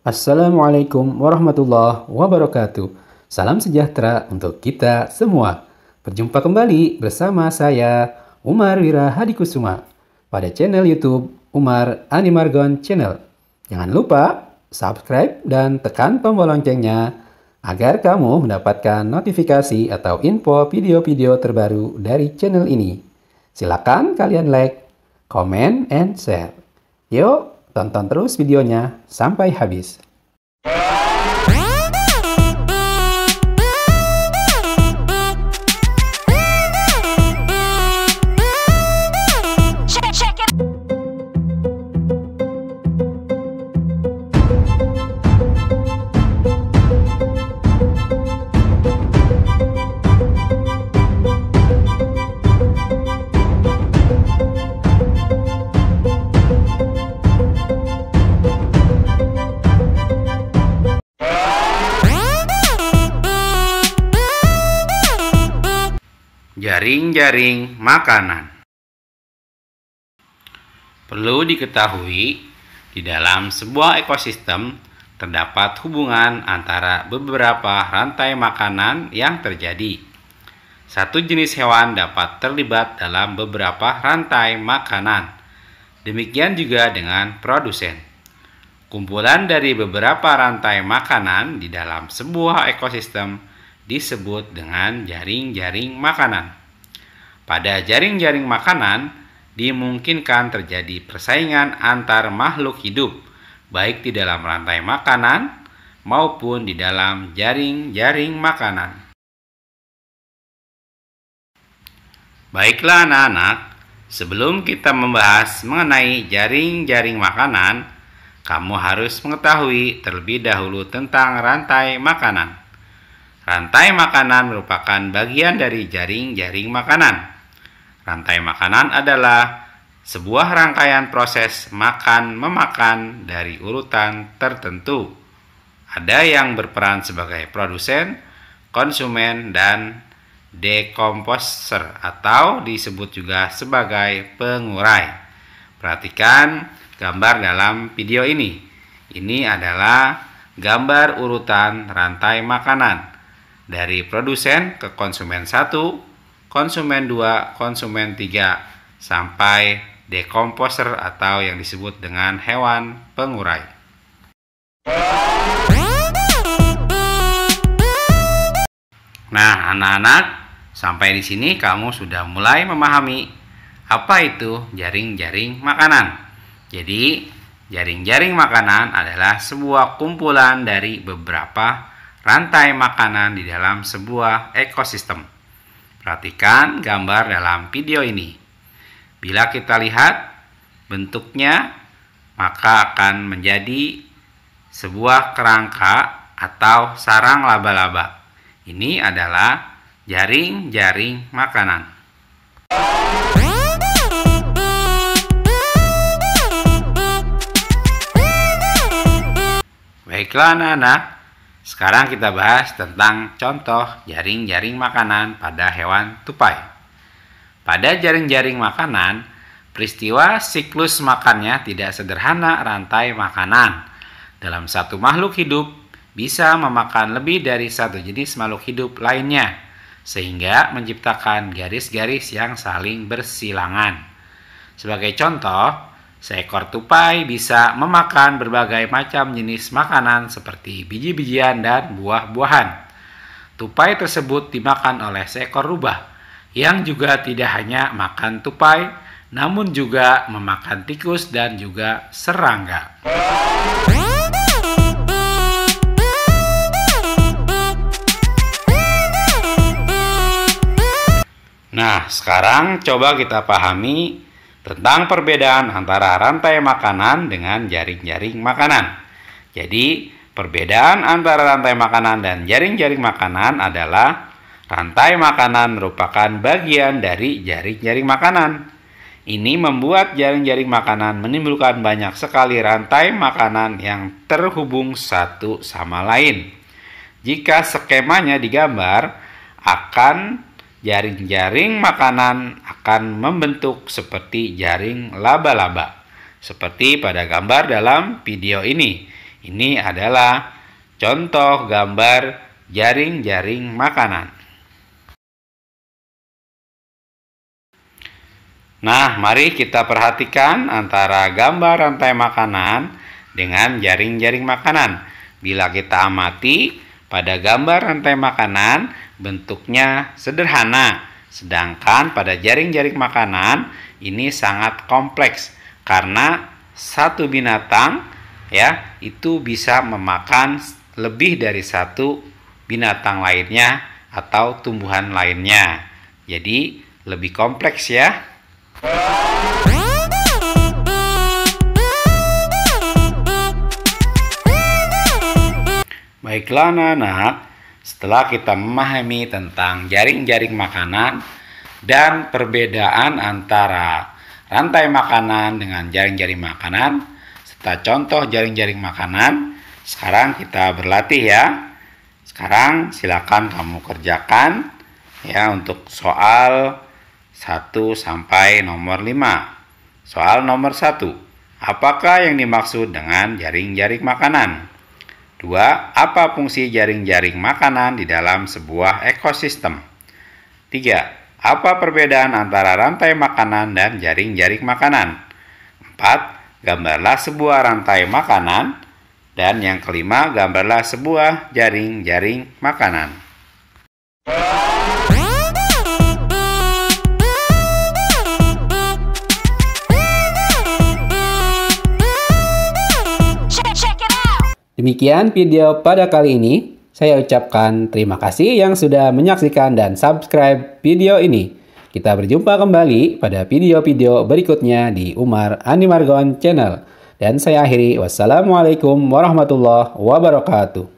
Assalamualaikum warahmatullahi wabarakatuh. Salam sejahtera untuk kita semua. Berjumpa kembali bersama saya, Umar Wira Hadikusuma, pada channel YouTube Umar Animargon Channel. Jangan lupa subscribe dan tekan tombol loncengnya agar kamu mendapatkan notifikasi atau info video-video terbaru dari channel ini. Silakan kalian like, comment, and share. Yuk, tonton terus videonya sampai habis. Jaring-jaring makanan. Perlu diketahui, di dalam sebuah ekosistem terdapat hubungan antara beberapa rantai makanan yang terjadi. Satu jenis hewan dapat terlibat dalam beberapa rantai makanan. Demikian juga dengan produsen. Kumpulan dari beberapa rantai makanan di dalam sebuah ekosistem disebut dengan jaring-jaring makanan. Pada jaring-jaring makanan, dimungkinkan terjadi persaingan antar makhluk hidup, baik di dalam rantai makanan maupun di dalam jaring-jaring makanan. Baiklah anak-anak, sebelum kita membahas mengenai jaring-jaring makanan, kamu harus mengetahui terlebih dahulu tentang rantai makanan. Rantai makanan merupakan bagian dari jaring-jaring makanan. Rantai makanan adalah sebuah rangkaian proses makan-memakan dari urutan tertentu. Ada yang berperan sebagai produsen, konsumen, dan dekomposer atau disebut juga sebagai pengurai. Perhatikan gambar dalam video ini. Ini adalah gambar urutan rantai makanan. Dari produsen ke konsumen 1, konsumen 2, konsumen 3, sampai dekomposer atau yang disebut dengan hewan pengurai. Nah, anak-anak, sampai di sini kamu sudah mulai memahami apa itu jaring-jaring makanan. Jadi, jaring-jaring makanan adalah sebuah kumpulan dari beberapa rantai makanan di dalam sebuah ekosistem. Perhatikan gambar dalam video ini. Bila kita lihat bentuknya, maka akan menjadi sebuah kerangka atau sarang laba-laba. Ini adalah jaring-jaring makanan. Baiklah anak-anak, sekarang kita bahas tentang contoh jaring-jaring makanan pada hewan tupai. Pada jaring-jaring makanan, peristiwa siklus makannya tidak sederhana rantai makanan. Dalam satu makhluk hidup bisa memakan lebih dari satu jenis makhluk hidup lainnya, sehingga menciptakan garis-garis yang saling bersilangan. Sebagai contoh, seekor tupai bisa memakan berbagai macam jenis makanan seperti biji-bijian dan buah-buahan. Tupai tersebut dimakan oleh seekor rubah yang juga tidak hanya makan tupai, namun juga memakan tikus dan juga serangga. Nah, sekarang coba kita pahami tentang perbedaan antara rantai makanan dengan jaring-jaring makanan. Jadi, perbedaan antara rantai makanan dan jaring-jaring makanan adalah rantai makanan merupakan bagian dari jaring-jaring makanan. Ini membuat jaring-jaring makanan menimbulkan banyak sekali rantai makanan yang terhubung satu sama lain. Jika skemanya digambar, jaring-jaring makanan akan membentuk seperti jaring laba-laba, seperti pada gambar dalam video ini. Ini adalah contoh gambar jaring-jaring makanan. Nah, mari kita perhatikan antara gambar rantai makanan dengan jaring-jaring makanan. Bila kita amati, pada gambar rantai makanan bentuknya sederhana, sedangkan pada jaring-jaring makanan ini sangat kompleks karena satu binatang itu bisa memakan lebih dari satu binatang lainnya atau tumbuhan lainnya. Jadi lebih kompleks ya. Baiklah anak-anak, setelah kita memahami tentang jaring-jaring makanan dan perbedaan antara rantai makanan dengan jaring-jaring makanan, serta contoh jaring-jaring makanan, sekarang kita berlatih ya. Sekarang silakan kamu kerjakan ya untuk soal 1 sampai nomor 5. Soal nomor 1. Apakah yang dimaksud dengan jaring-jaring makanan? 2. Apa fungsi jaring-jaring makanan di dalam sebuah ekosistem? 3. Apa perbedaan antara rantai makanan dan jaring-jaring makanan? 4. Gambarlah sebuah rantai makanan. Dan yang kelima, gambarlah sebuah jaring-jaring makanan. Demikian video pada kali ini. Saya ucapkan terima kasih yang sudah menyaksikan dan subscribe video ini. Kita berjumpa kembali pada video-video berikutnya di Umar Andi Margon Channel. Dan saya akhiri, wassalamualaikum warahmatullahi wabarakatuh.